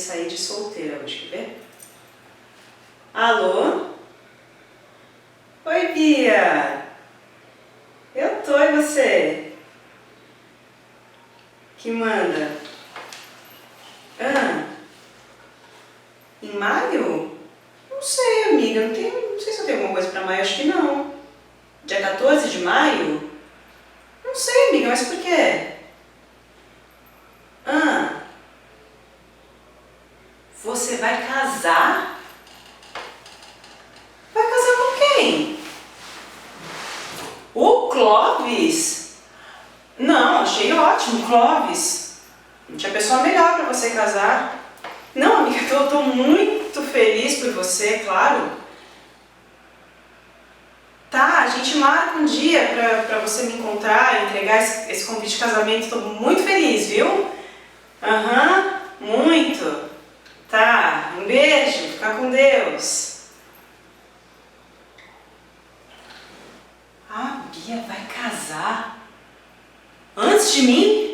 sair de solteira hoje, quer ver? Alô? Oi, Bia! Eu tô, e você? Que manda? Em maio? Não sei, amiga, não sei se eu tenho alguma coisa pra maio, acho que não. Dia 14 de maio? Não sei, amiga, mas por quê? Você vai casar? Vai casar com quem? O Clóvis? Não, achei ótimo, Clóvis. Não tinha pessoa melhor pra você casar. Não, amiga, eu tô muito feliz por você, claro. Tá, a gente marca um dia pra você me encontrar, entregar esse convite de casamento. Tô muito feliz, viu? Muito. Tá, um beijo, fica com Deus. A Bia vai casar? Antes de mim?